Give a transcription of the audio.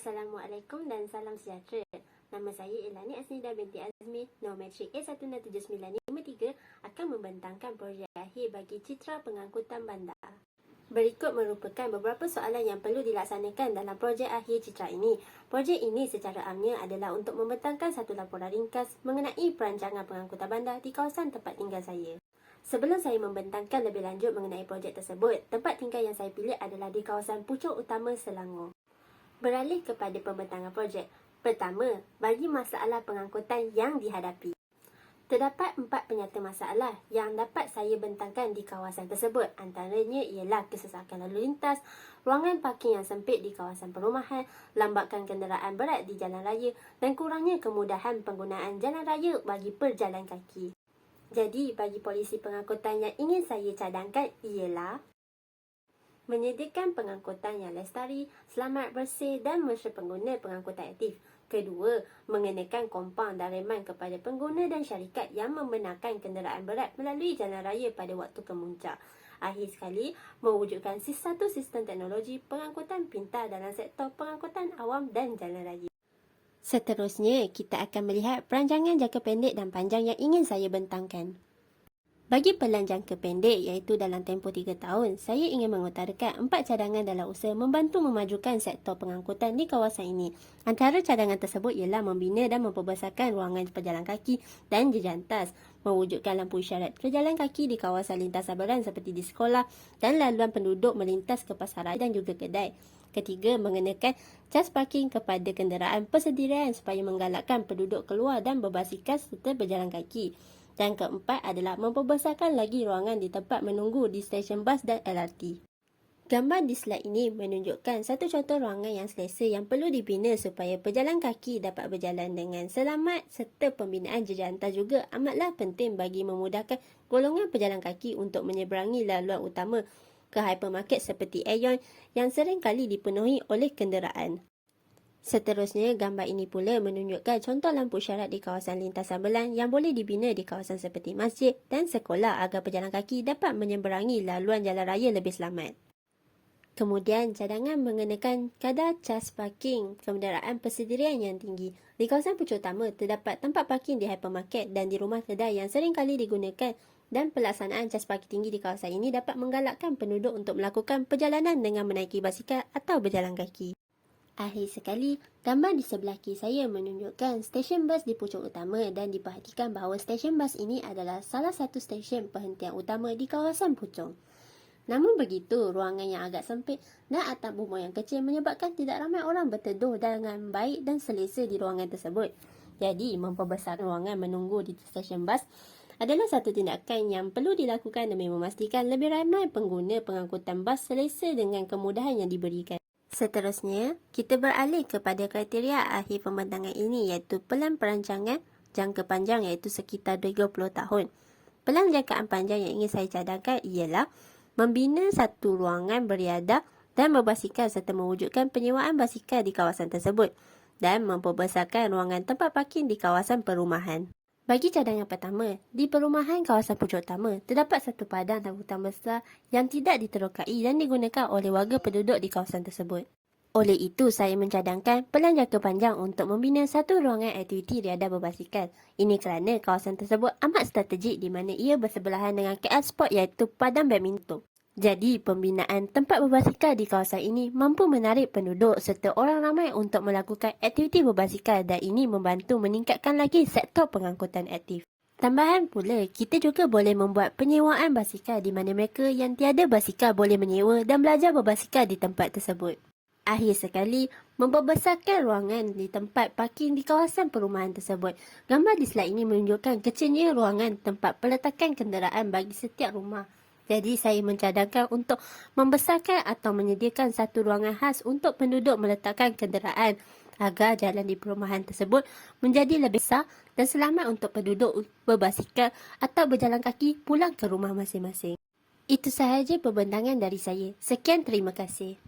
Assalamualaikum dan salam sejahtera. Nama saya Ilani Asnida binti Azmi, nombor matrik A17953 akan membentangkan projek akhir bagi citra pengangkutan bandar. Berikut merupakan beberapa soalan yang perlu dilaksanakan dalam projek akhir citra ini. Projek ini secara amnya adalah untuk membentangkan satu laporan ringkas mengenai perancangan pengangkutan bandar di kawasan tempat tinggal saya. Sebelum saya membentangkan lebih lanjut mengenai projek tersebut, tempat tinggal yang saya pilih adalah di kawasan Pucuk Utama, Selangor. Beralih kepada pembentangan projek. Pertama, bagi masalah pengangkutan yang dihadapi. Terdapat 4 penyata masalah yang dapat saya bentangkan di kawasan tersebut. Antaranya ialah kesesakan lalu lintas, ruangan parking yang sempit di kawasan perumahan, lambakan kenderaan berat di jalan raya dan kurangnya kemudahan penggunaan jalan raya bagi pejalan kaki. Jadi, bagi polisi pengangkutan yang ingin saya cadangkan ialah menyediakan pengangkutan yang lestari, selamat, bersih dan mesra pengguna pengangkutan aktif. Kedua, mengenakan kompaun dan reman kepada pengguna dan syarikat yang membenarkan kenderaan berat melalui jalan raya pada waktu kemuncak. Akhir sekali, mewujudkan satu sistem teknologi pengangkutan pintar dalam sektor pengangkutan awam dan jalan raya. Seterusnya, kita akan melihat perancangan jangka pendek dan panjang yang ingin saya bentangkan. Bagi pelan jangka pendek iaitu dalam tempoh 3 tahun, saya ingin mengutarakan 4 cadangan dalam usaha membantu memajukan sektor pengangkutan di kawasan ini. Antara cadangan tersebut ialah membina dan memperbesarkan ruangan pejalan kaki dan jejantas, mewujudkan lampu isyarat pejalan kaki di kawasan lintas sabaran seperti di sekolah dan laluan penduduk melintas ke pasaran dan juga kedai. Ketiga, mengenakan cas parking kepada kenderaan persendirian supaya menggalakkan penduduk keluar dan berbasikal serta berjalan kaki. Dan keempat adalah memperbesarkan lagi ruangan di tempat menunggu di stesen bas dan LRT. Gambar di slide ini menunjukkan satu contoh ruangan yang selesa yang perlu dibina supaya pejalan kaki dapat berjalan dengan selamat serta pembinaan jejantas juga amatlah penting bagi memudahkan golongan pejalan kaki untuk menyeberangi laluan utama ke hypermarket seperti Aeon yang sering kali dipenuhi oleh kenderaan. Seterusnya, gambar ini pula menunjukkan contoh lampu isyarat di kawasan lintas sambelan yang boleh dibina di kawasan seperti masjid dan sekolah agar pejalan kaki dapat menyeberangi laluan jalan raya lebih selamat. Kemudian, cadangan mengenakan kadar cas parking kenderaan persendirian yang tinggi. Di kawasan Pucuk Utama, terdapat tempat parking di hypermarket dan di rumah kedai yang sering kali digunakan dan pelaksanaan cas parking tinggi di kawasan ini dapat menggalakkan penduduk untuk melakukan perjalanan dengan menaiki basikal atau berjalan kaki. Akhir sekali, gambar di sebelah kiri saya menunjukkan stesen bas di Pucuk Utama dan diperhatikan bahawa stesen bas ini adalah salah satu stesen perhentian utama di kawasan Pucuk. Namun begitu, ruangan yang agak sempit dan atap rumah yang kecil menyebabkan tidak ramai orang berteduh dengan baik dan selesa di ruangan tersebut. Jadi, memperbesar ruangan menunggu di stesen bas adalah satu tindakan yang perlu dilakukan demi memastikan lebih ramai pengguna pengangkutan bas selesa dengan kemudahan yang diberikan. Seterusnya, kita beralih kepada kriteria akhir pembentangan ini iaitu pelan perancangan jangka panjang iaitu sekitar 30 tahun. Pelan jangkaan panjang yang ingin saya cadangkan ialah membina satu ruangan beriadah dan berbasikal serta mewujudkan penyewaan basikal di kawasan tersebut dan memperbesarkan ruangan tempat parking di kawasan perumahan. Bagi cadangan pertama, di perumahan kawasan Pucuk Utama, terdapat satu padang rambutan besar yang tidak diterokai dan digunakan oleh warga penduduk di kawasan tersebut. Oleh itu, saya mencadangkan pelan jangka panjang untuk membina satu ruangan aktiviti riadah berbasikal. Ini kerana kawasan tersebut amat strategik di mana ia bersebelahan dengan KL Sport iaitu padang badminton. Jadi, pembinaan tempat berbasikal di kawasan ini mampu menarik penduduk serta orang ramai untuk melakukan aktiviti berbasikal dan ini membantu meningkatkan lagi sektor pengangkutan aktif. Tambahan pula, kita juga boleh membuat penyewaan basikal di mana mereka yang tiada basikal boleh menyewa dan belajar berbasikal di tempat tersebut. Akhir sekali, memperbesarkan ruangan di tempat parking di kawasan perumahan tersebut. Gambar di slide ini menunjukkan kecilnya ruangan tempat peletakan kenderaan bagi setiap rumah. Jadi, saya mencadangkan untuk membesarkan atau menyediakan satu ruangan khas untuk penduduk meletakkan kenderaan agar jalan di perumahan tersebut menjadi lebih besar dan selamat untuk penduduk berbasikal atau berjalan kaki pulang ke rumah masing-masing. Itu sahaja pembentangan dari saya. Sekian, terima kasih.